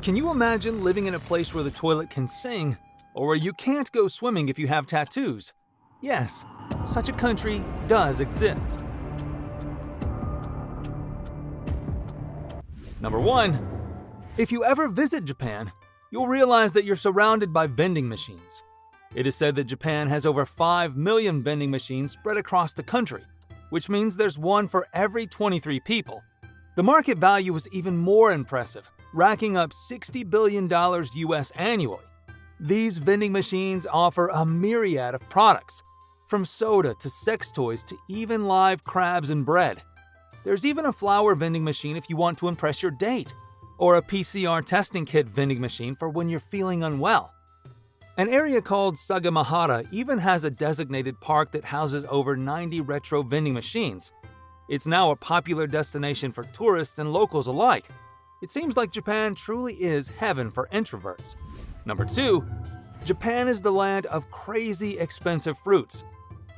Can you imagine living in a place where the toilet can sing, or where you can't go swimming if you have tattoos? Yes, such a country does exist. Number 1. If you ever visit Japan, you'll realize that you're surrounded by vending machines. It is said that Japan has over 5 million vending machines spread across the country, which means there's one for every 23 people. The market value is even more impressive, racking up $60 billion US annually. These vending machines offer a myriad of products, from soda to sex toys to even live crabs and bread. There's even a flower vending machine if you want to impress your date, or a PCR testing kit vending machine for when you're feeling unwell. An area called Sagamihara even has a designated park that houses over 90 retro vending machines. It's now a popular destination for tourists and locals alike. It seems like Japan truly is heaven for introverts. Number 2. Japan is the land of crazy expensive fruits.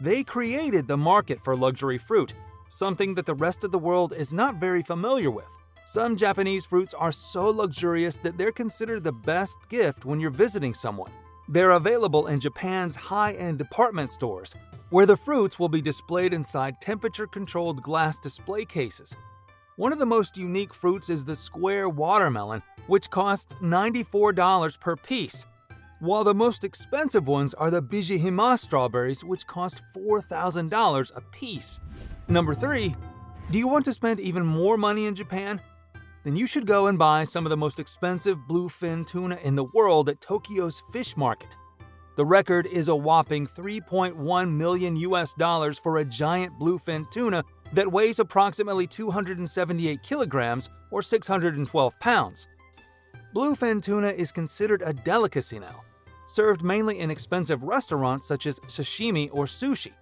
They created the market for luxury fruit, something that the rest of the world is not very familiar with. Some Japanese fruits are so luxurious that they're considered the best gift when you're visiting someone. They're available in Japan's high-end department stores, where the fruits will be displayed inside temperature-controlled glass display cases. One of the most unique fruits is the square watermelon, which costs $94 per piece, while the most expensive ones are the bijihima strawberries, which cost $4,000 a piece. Number 3. Do you want to spend even more money in Japan? Then you should go and buy some of the most expensive bluefin tuna in the world at Tokyo's fish market. The record is a whopping $3.1 million US for a giant bluefin tuna that weighs approximately 278 kilograms or 612 pounds. Bluefin tuna is considered a delicacy now, served mainly in expensive restaurants such as sashimi or sushi.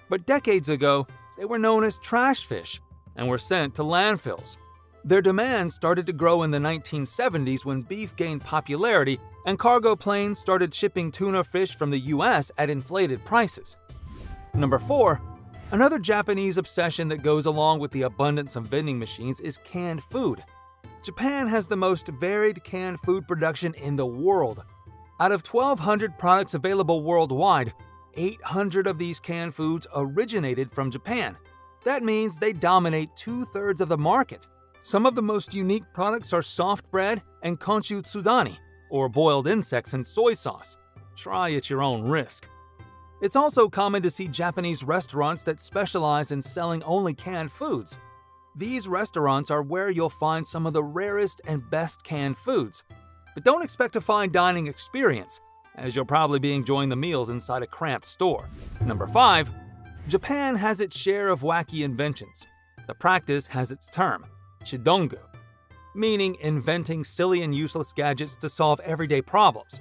But decades ago, they were known as trash fish and were sent to landfills. Their demand started to grow in the 1970s when beef gained popularity and cargo planes started shipping tuna fish from the US at inflated prices. Number 4. Another Japanese obsession that goes along with the abundance of vending machines is canned food. Japan has the most varied canned food production in the world. Out of 1,200 products available worldwide, 800 of these canned foods originated from Japan. That means they dominate 2/3 of the market. Some of the most unique products are soft bread and konshu tsudani, or boiled insects in soy sauce. Try at your own risk. It's also common to see Japanese restaurants that specialize in selling only canned foods. These restaurants are where you'll find some of the rarest and best canned foods. But don't expect a fine dining experience, as you'll probably be enjoying the meals inside a cramped store. Number 5. Japan has its share of wacky inventions. The practice has its term, chidongu, meaning inventing silly and useless gadgets to solve everyday problems.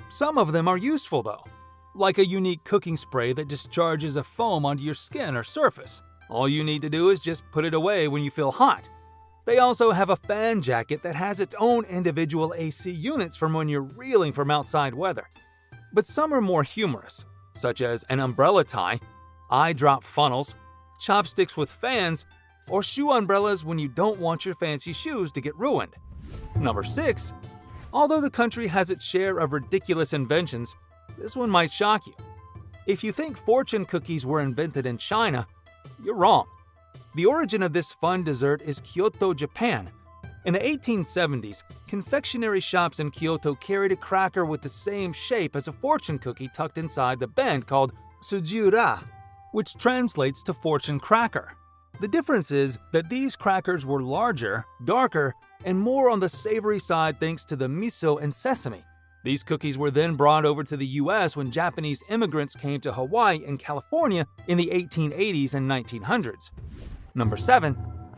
Some of them are useful though, like a unique cooking spray that discharges a foam onto your skin or surface. All you need to do is just put it away when you feel hot. They also have a fan jacket that has its own individual AC units from when you're reeling from outside weather. But some are more humorous, such as an umbrella tie, eye drop funnels, chopsticks with fans, or shoe umbrellas when you don't want your fancy shoes to get ruined. Number 6. Although the country has its share of ridiculous inventions, this one might shock you. If you think fortune cookies were invented in China, you're wrong. The origin of this fun dessert is Kyoto, Japan. In the 1870s, confectionery shops in Kyoto carried a cracker with the same shape as a fortune cookie tucked inside the bend called sujiura, which translates to fortune cracker. The difference is that these crackers were larger, darker, and more on the savory side thanks to the miso and sesame. These cookies were then brought over to the US when Japanese immigrants came to Hawaii and California in the 1880s and 1900s. Number 7.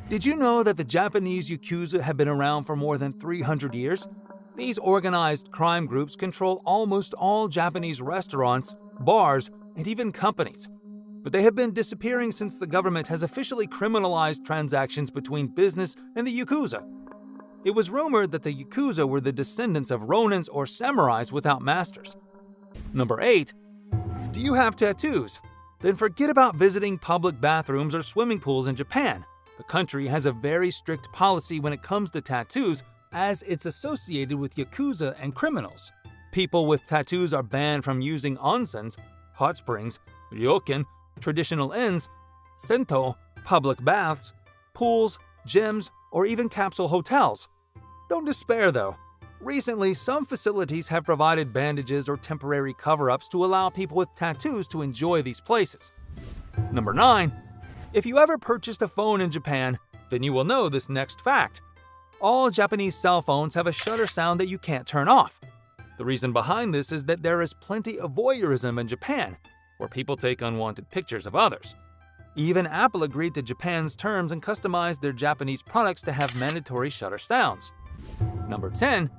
Did you know that the Japanese Yakuza have been around for more than 300 years? These organized crime groups control almost all Japanese restaurants, bars, and even companies. But they have been disappearing since the government has officially criminalized transactions between business and the Yakuza. It was rumored that the Yakuza were the descendants of Ronins or samurais without masters. Number 8. Do you have tattoos? Then forget about visiting public bathrooms or swimming pools in Japan. The country has a very strict policy when it comes to tattoos, as it's associated with Yakuza and criminals. People with tattoos are banned from using onsens, hot springs, ryokan, traditional inns, sento, public baths, pools, gyms, or even capsule hotels. Don't despair though. Recently, some facilities have provided bandages or temporary cover-ups to allow people with tattoos to enjoy these places. Number 9. If you ever purchased a phone in Japan, then you will know this next fact. All Japanese cell phones have a shutter sound that you can't turn off. The reason behind this is that there is plenty of voyeurism in Japan, where people take unwanted pictures of others. Even Apple agreed to Japan's terms and customized their Japanese products to have mandatory shutter sounds. Number 10.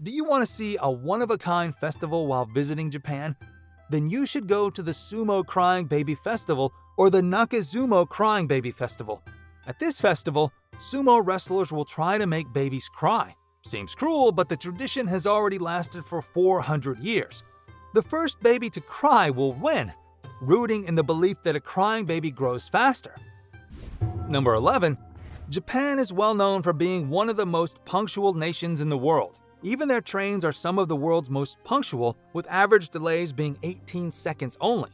Do you want to see a one-of-a-kind festival while visiting Japan? Then you should go to the Sumo Crying Baby Festival or the Nakazumo Crying Baby Festival. At this festival, sumo wrestlers will try to make babies cry. Seems cruel, but the tradition has already lasted for 400 years. The first baby to cry will win, rooting in the belief that a crying baby grows faster. Number 11. Japan is well known for being one of the most punctual nations in the world. Even their trains are some of the world's most punctual, with average delays being 18 seconds only.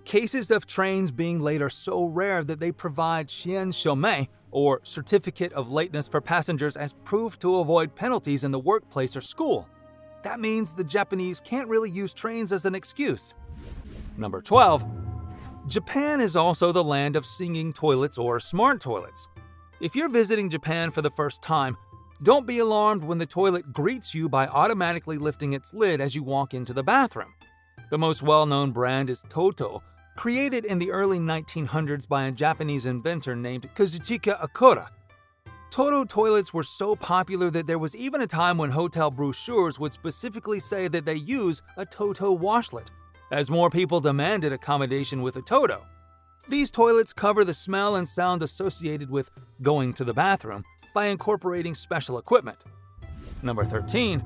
Cases of trains being late are so rare that they provide shien shomei, or certificate of lateness for passengers, as proof to avoid penalties in the workplace or school. That means the Japanese can't really use trains as an excuse. Number 12. Japan is also the land of singing toilets or smart toilets. If you're visiting Japan for the first time, don't be alarmed when the toilet greets you by automatically lifting its lid as you walk into the bathroom. The most well-known brand is Toto, created in the early 1900s by a Japanese inventor named Kazuchika Akura. Toto toilets were so popular that there was even a time when hotel brochures would specifically say that they use a Toto washlet, as more people demanded accommodation with a Toto. These toilets cover the smell and sound associated with going to the bathroom by incorporating special equipment. Number 13.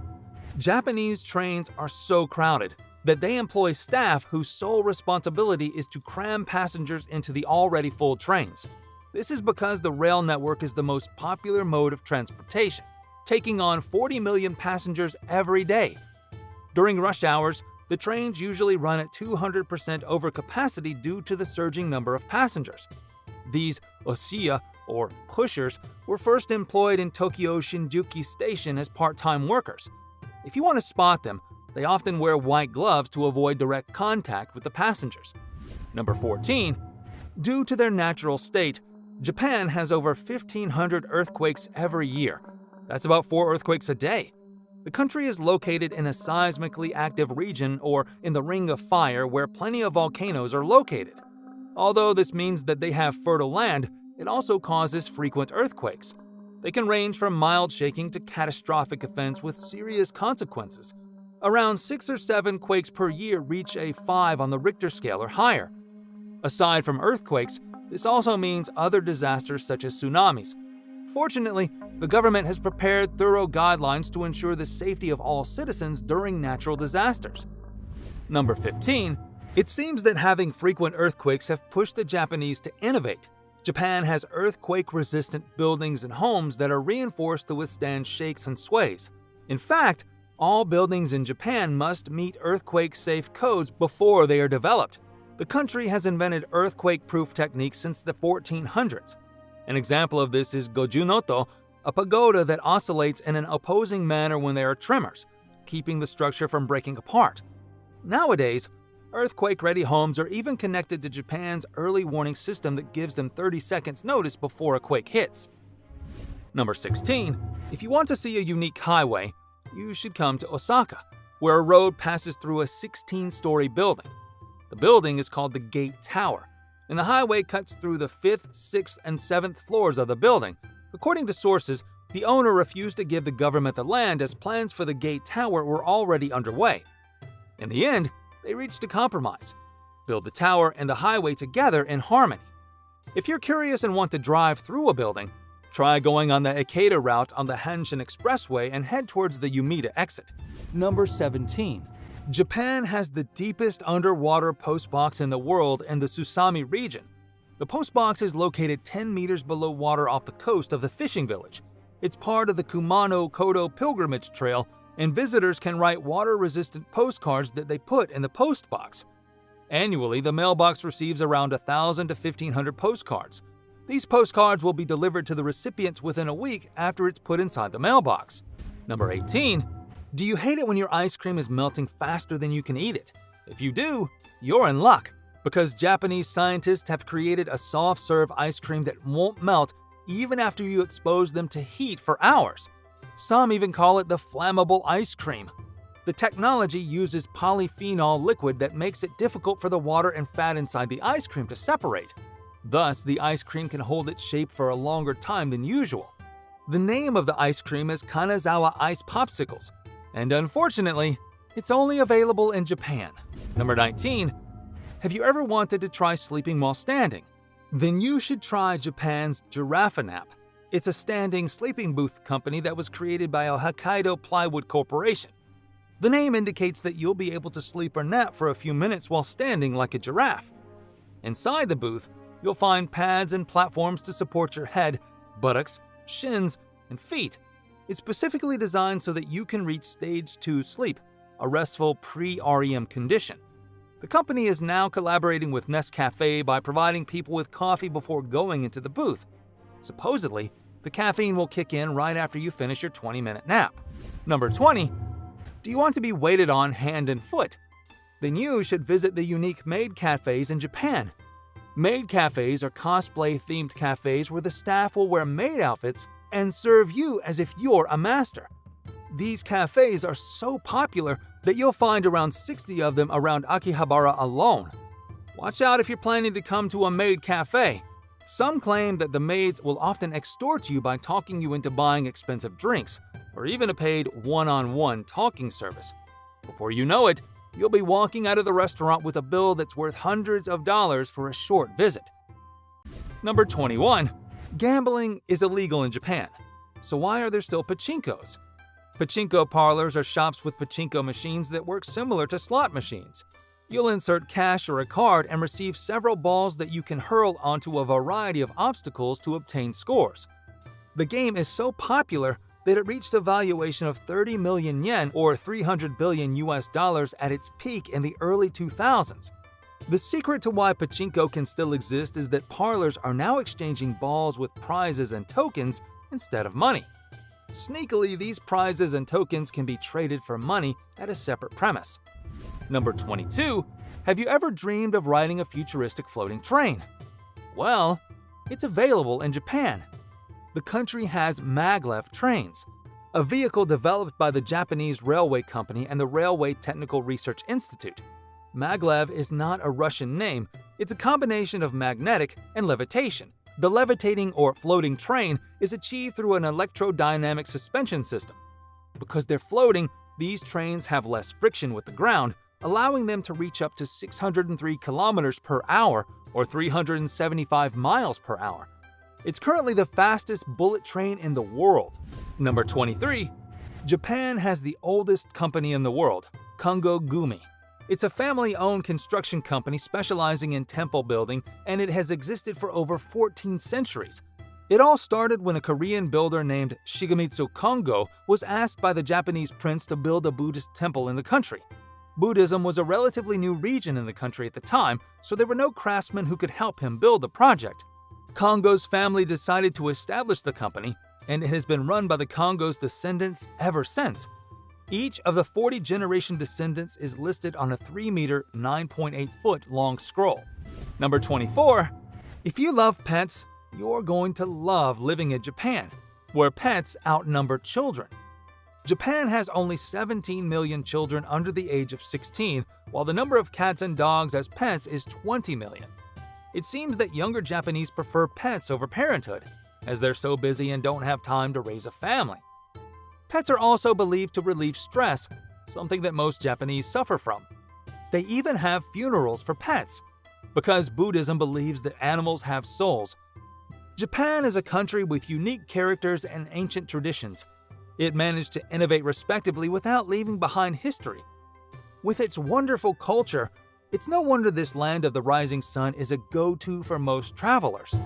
Japanese trains are so crowded that they employ staff whose sole responsibility is to cram passengers into the already full trains. This is because the rail network is the most popular mode of transportation, taking on 40 million passengers every day. During rush hours, the trains usually run at 200% overcapacity due to the surging number of passengers. These osiya, or pushers, were first employed in Tokyo Shinjuku Station as part-time workers. If you want to spot them, they often wear white gloves to avoid direct contact with the passengers. Number 14. Due to their natural state, Japan has over 1,500 earthquakes every year. That's about 4 earthquakes a day. The country is located in a seismically active region, or in the Ring of Fire, where plenty of volcanoes are located. Although this means that they have fertile land, it also causes frequent earthquakes. They can range from mild shaking to catastrophic events with serious consequences. Around 6 or 7 quakes per year reach a 5 on the Richter scale or higher. Aside from earthquakes, this also means other disasters such as tsunamis. Fortunately, the government has prepared thorough guidelines to ensure the safety of all citizens during natural disasters. Number 15. It seems that having frequent earthquakes have pushed the Japanese to innovate. Japan has earthquake-resistant buildings and homes that are reinforced to withstand shakes and sways. In fact, all buildings in Japan must meet earthquake-safe codes before they are developed. The country has invented earthquake-proof techniques since the 1400s. An example of this is Gojunoto, a pagoda that oscillates in an opposing manner when there are tremors, keeping the structure from breaking apart. Nowadays, earthquake-ready homes are even connected to Japan's early warning system that gives them 30 seconds notice before a quake hits. Number 16. If you want to see a unique highway, you should come to Osaka, where a road passes through a 16-story building. The building is called the Gate Tower, and the highway cuts through the 5th, 6th, and 7th floors of the building. According to sources, the owner refused to give the government the land as plans for the Gate Tower were already underway. In the end, they reached a compromise: build the tower and the highway together in harmony. If you're curious and want to drive through a building, try going on the Ikeda route on the Hanshin Expressway and head towards the Umeda exit. Number 17. Japan has the deepest underwater postbox in the world in the Susami region. The postbox is located 10 meters below water off the coast of the fishing village. It's part of the Kumano-Kodo Pilgrimage Trail, and visitors can write water-resistant postcards that they put in the post box. Annually, the mailbox receives around 1,000 to 1,500 postcards. These postcards will be delivered to the recipients within a week after it's put inside the mailbox. Number 18. Do you hate it when your ice cream is melting faster than you can eat it? If you do, you're in luck, because Japanese scientists have created a soft-serve ice cream that won't melt even after you expose them to heat for hours. Some even call it the flammable ice cream. The technology uses polyphenol liquid that makes it difficult for the water and fat inside the ice cream to separate. Thus, the ice cream can hold its shape for a longer time than usual. The name of the ice cream is Kanazawa Ice Popsicles, and unfortunately, it's only available in Japan. Number 19. Have you ever wanted to try sleeping while standing? Then you should try Japan's Giraffe Nap. It's a standing sleeping booth company that was created by a Hokkaido Plywood Corporation. The name indicates that you'll be able to sleep or nap for a few minutes while standing like a giraffe. Inside the booth, you'll find pads and platforms to support your head, buttocks, shins, and feet. It's specifically designed so that you can reach stage 2 sleep, a restful pre-REM condition. The company is now collaborating with Nescafe by providing people with coffee before going into the booth. Supposedly, the caffeine will kick in right after you finish your 20-minute nap. Number 20. Do you want to be waited on hand and foot? Then you should visit the unique maid cafes in Japan. Maid cafes are cosplay-themed cafes where the staff will wear maid outfits and serve you as if you're a master. These cafes are so popular that you'll find around 60 of them around Akihabara alone. Watch out if you're planning to come to a maid cafe. Some claim that the maids will often extort you by talking you into buying expensive drinks, or even a paid one-on-one talking service. Before you know it, you'll be walking out of the restaurant with a bill that's worth hundreds of dollars for a short visit. Number 21. Gambling is illegal in Japan. So why are there still pachinkos? Pachinko parlors are shops with pachinko machines that work similar to slot machines. You'll insert cash or a card and receive several balls that you can hurl onto a variety of obstacles to obtain scores. The game is so popular that it reached a valuation of 30 million yen or 300 billion US dollars at its peak in the early 2000s. The secret to why pachinko can still exist is that parlors are now exchanging balls with prizes and tokens instead of money. Sneakily, these prizes and tokens can be traded for money at a separate premise. Number 22. Have you ever dreamed of riding a futuristic floating train? Well, it's available in Japan. The country has Maglev Trains, a vehicle developed by the Japanese Railway Company and the Railway Technical Research Institute. Maglev is not a Russian name, it's a combination of magnetic and levitation. The levitating or floating train is achieved through an electrodynamic suspension system. Because they're floating, these trains have less friction with the ground, allowing them to reach up to 603 kilometers per hour or 375 miles per hour. It's currently the fastest bullet train in the world. Number 23. Japan has the oldest company in the world, Chongu Gumi. It's a family-owned construction company specializing in temple building, and it has existed for over 14 centuries. It all started when a Korean builder named Shigemitsu Kongo was asked by the Japanese prince to build a Buddhist temple in the country. Buddhism was a relatively new region in the country at the time, so there were no craftsmen who could help him build the project. Kongo's family decided to establish the company, and it has been run by the Kongo's descendants ever since. Each of the 40-generation descendants is listed on a 3-meter, 9.8-foot long scroll. Number 24. If you love pets, you're going to love living in Japan, where pets outnumber children. Japan has only 17 million children under the age of 16, while the number of cats and dogs as pets is 20 million. It seems that younger Japanese prefer pets over parenthood, as they're so busy and don't have time to raise a family. Pets are also believed to relieve stress, something that most Japanese suffer from. They even have funerals for pets, because Buddhism believes that animals have souls. Japan is a country with unique characters and ancient traditions. It managed to innovate respectively without leaving behind history. With its wonderful culture, it's no wonder this land of the rising sun is a go-to for most travelers.